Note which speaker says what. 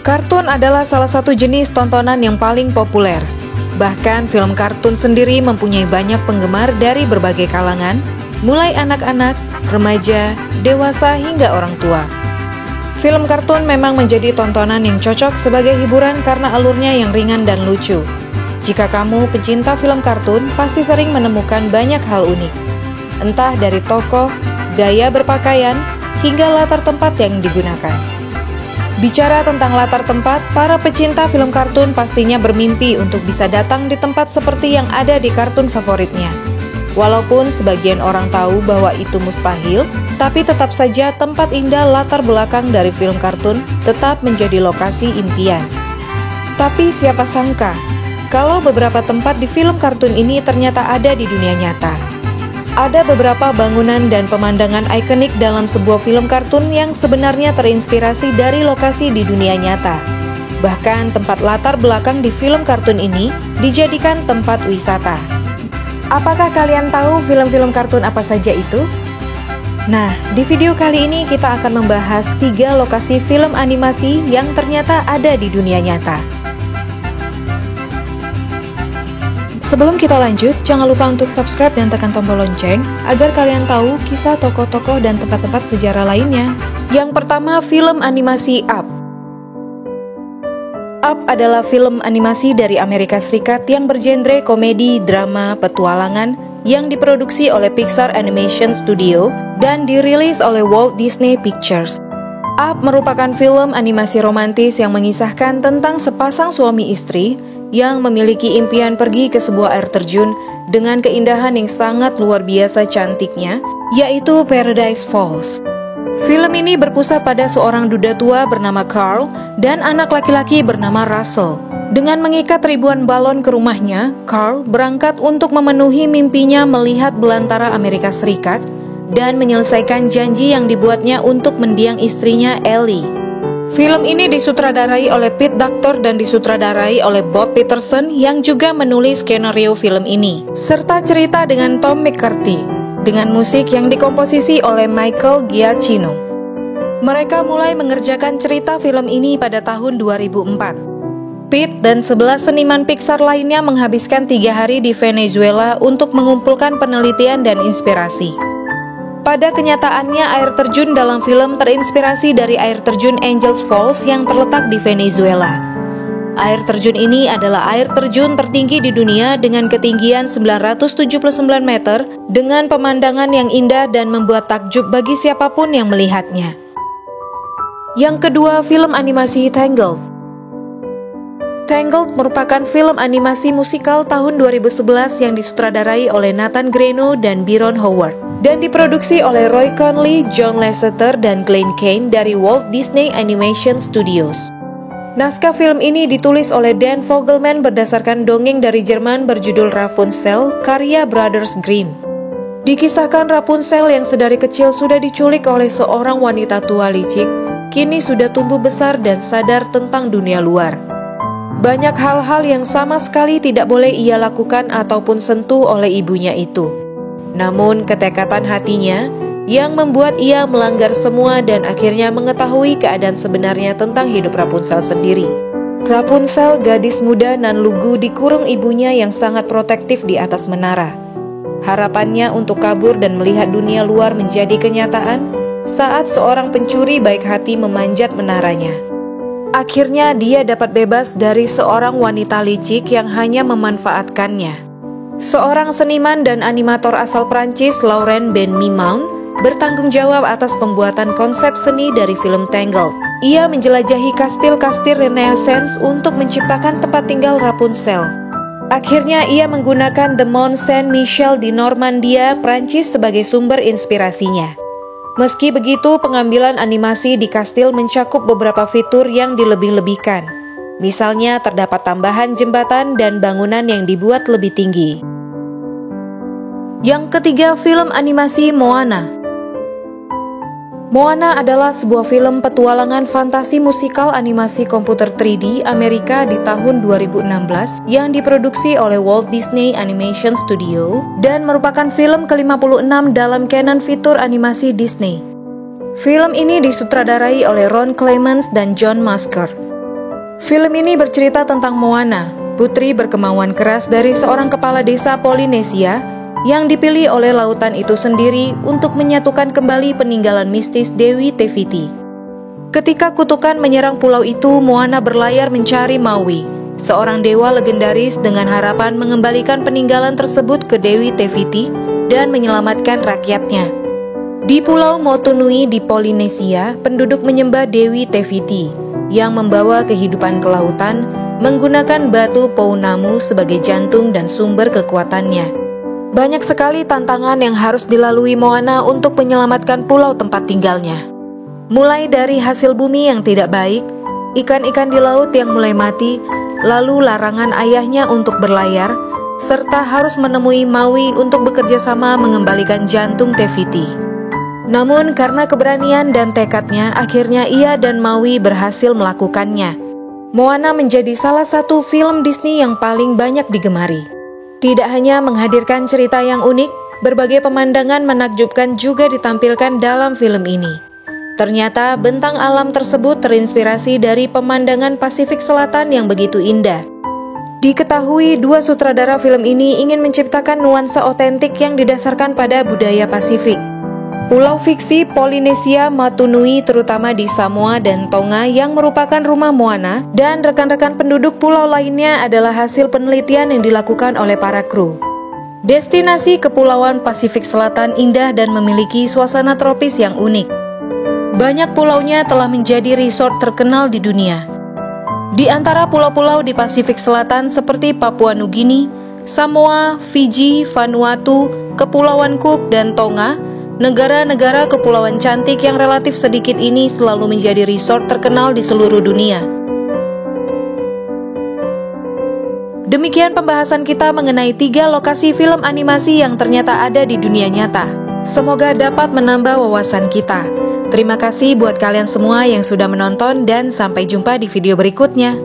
Speaker 1: Kartun adalah salah satu jenis tontonan yang paling populer. Bahkan film kartun sendiri mempunyai banyak penggemar dari berbagai kalangan, mulai anak-anak, remaja, dewasa hingga orang tua. Film kartun memang menjadi tontonan yang cocok sebagai hiburan karena alurnya yang ringan dan lucu. Jika kamu pecinta film kartun, pasti sering menemukan banyak hal unik. Entah dari tokoh, gaya berpakaian, hingga latar tempat yang digunakan. Bicara tentang latar tempat, para pecinta film kartun pastinya bermimpi untuk bisa datang di tempat seperti yang ada di kartun favoritnya. Walaupun sebagian orang tahu bahwa itu mustahil, tapi tetap saja tempat indah latar belakang dari film kartun tetap menjadi lokasi impian. Tapi siapa sangka, kalau beberapa tempat di film kartun ini ternyata ada di dunia nyata. Ada beberapa bangunan dan pemandangan ikonik dalam sebuah film kartun yang sebenarnya terinspirasi dari lokasi di dunia nyata. Bahkan tempat latar belakang di film kartun ini dijadikan tempat wisata. Apakah kalian tahu film-film kartun apa saja itu? Nah, di video kali ini kita akan membahas 3 lokasi film animasi yang ternyata ada di dunia nyata. Sebelum kita lanjut, jangan lupa untuk subscribe dan tekan tombol lonceng agar kalian tahu kisah tokoh-tokoh dan tempat-tempat sejarah lainnya. Yang pertama, film animasi Up. Up adalah film animasi dari Amerika Serikat yang bergenre komedi, drama, petualangan yang diproduksi oleh Pixar Animation Studio dan dirilis oleh Walt Disney Pictures. Up merupakan film animasi romantis yang mengisahkan tentang sepasang suami istri yang memiliki impian pergi ke sebuah air terjun dengan keindahan yang sangat luar biasa cantiknya, yaitu Paradise Falls. Film ini berpusat pada seorang duda tua bernama Carl dan anak laki-laki bernama Russell. Dengan mengikat ribuan balon ke rumahnya, Carl berangkat untuk memenuhi mimpinya melihat belantara Amerika Serikat dan menyelesaikan janji yang dibuatnya untuk mendiang istrinya Ellie. Film ini disutradarai oleh Pete Docter dan disutradarai oleh Bob Peterson yang juga menulis skenario film ini, serta cerita dengan Tom McCarthy, dengan musik yang dikomposisi oleh Michael Giacchino. Mereka mulai mengerjakan cerita film ini pada tahun 2004. Pete dan 11 seniman Pixar lainnya menghabiskan 3 hari di Venezuela untuk mengumpulkan penelitian dan inspirasi. Pada kenyataannya, air terjun dalam film terinspirasi dari air terjun Angels Falls yang terletak di Venezuela. Air terjun ini adalah air terjun tertinggi di dunia dengan ketinggian 979 meter dengan pemandangan yang indah dan membuat takjub bagi siapapun yang melihatnya. Yang kedua, film animasi Tangled. Tangled merupakan film animasi musikal tahun 2011 yang disutradarai oleh Nathan Greno dan Byron Howard dan diproduksi oleh Roy Conley, John Lasseter, dan Glenn Kane dari Walt Disney Animation Studios. Naskah film ini ditulis oleh Dan Fogelman berdasarkan dongeng dari Jerman berjudul Rapunzel, karya Brothers Grimm. Dikisahkan Rapunzel yang sedari kecil sudah diculik oleh seorang wanita tua licik, kini sudah tumbuh besar dan sadar tentang dunia luar. Banyak hal-hal yang sama sekali tidak boleh ia lakukan ataupun sentuh oleh ibunya itu. Namun ketekatan hatinya yang membuat ia melanggar semua dan akhirnya mengetahui keadaan sebenarnya tentang hidup Rapunzel sendiri. Rapunzel, gadis muda nan lugu, dikurung ibunya yang sangat protektif di atas menara. Harapannya untuk kabur dan melihat dunia luar menjadi kenyataan saat seorang pencuri baik hati memanjat menaranya. Akhirnya dia dapat bebas dari seorang wanita licik yang hanya memanfaatkannya. Seorang seniman dan animator asal Prancis, Laurent Ben-Mimon, bertanggung jawab atas pembuatan konsep seni dari film Tangled. Ia menjelajahi kastil-kastil Renaissance untuk menciptakan tempat tinggal Rapunzel. Akhirnya ia menggunakan The Mont Saint-Michel di Normandia, Prancis sebagai sumber inspirasinya. Meski begitu, pengambilan animasi di kastil mencakup beberapa fitur yang dilebih-lebihkan. Misalnya terdapat tambahan jembatan dan bangunan yang dibuat lebih tinggi. Yang ketiga, film animasi Moana. Moana adalah sebuah film petualangan fantasi musikal animasi komputer 3D Amerika di tahun 2016 yang diproduksi oleh Walt Disney Animation Studio dan merupakan film ke-56 dalam kanon fitur animasi Disney. Film ini disutradarai oleh Ron Clements dan John Musker. Film ini bercerita tentang Moana, putri berkemauan keras dari seorang kepala desa Polinesia yang dipilih oleh lautan itu sendiri untuk menyatukan kembali peninggalan mistis Dewi Tefiti. Ketika kutukan menyerang pulau itu, Moana berlayar mencari Maui, seorang dewa legendaris, dengan harapan mengembalikan peninggalan tersebut ke Dewi Tefiti dan menyelamatkan rakyatnya. Di Pulau Motunui di Polinesia, penduduk menyembah Dewi Tefiti yang membawa kehidupan ke lautan menggunakan batu Pounamu sebagai jantung dan sumber kekuatannya. Banyak sekali tantangan yang harus dilalui Moana untuk menyelamatkan pulau tempat tinggalnya. Mulai dari hasil bumi yang tidak baik, ikan-ikan di laut yang mulai mati, lalu larangan ayahnya untuk berlayar, serta harus menemui Maui untuk bekerja sama mengembalikan jantung Tefiti. Namun karena keberanian dan tekadnya, akhirnya ia dan Maui berhasil melakukannya. Moana menjadi salah satu film Disney yang paling banyak digemari. Tidak hanya menghadirkan cerita yang unik, berbagai pemandangan menakjubkan juga ditampilkan dalam film ini. Ternyata bentang alam tersebut terinspirasi dari pemandangan Pasifik Selatan yang begitu indah. Diketahui dua sutradara film ini ingin menciptakan nuansa otentik yang didasarkan pada budaya Pasifik. Pulau fiksi Polinesia Motunui, terutama di Samoa dan Tonga yang merupakan rumah Moana dan rekan-rekan penduduk pulau lainnya, adalah hasil penelitian yang dilakukan oleh para kru. Destinasi Kepulauan Pasifik Selatan indah dan memiliki suasana tropis yang unik. Banyak pulaunya telah menjadi resort terkenal di dunia. Di antara pulau-pulau di Pasifik Selatan seperti Papua Nugini, Samoa, Fiji, Vanuatu, Kepulauan Cook, dan Tonga, negara-negara kepulauan cantik yang relatif sedikit ini selalu menjadi resort terkenal di seluruh dunia. Demikian pembahasan kita mengenai 3 lokasi film animasi yang ternyata ada di dunia nyata. Semoga dapat menambah wawasan kita. Terima kasih buat kalian semua yang sudah menonton dan sampai jumpa di video berikutnya.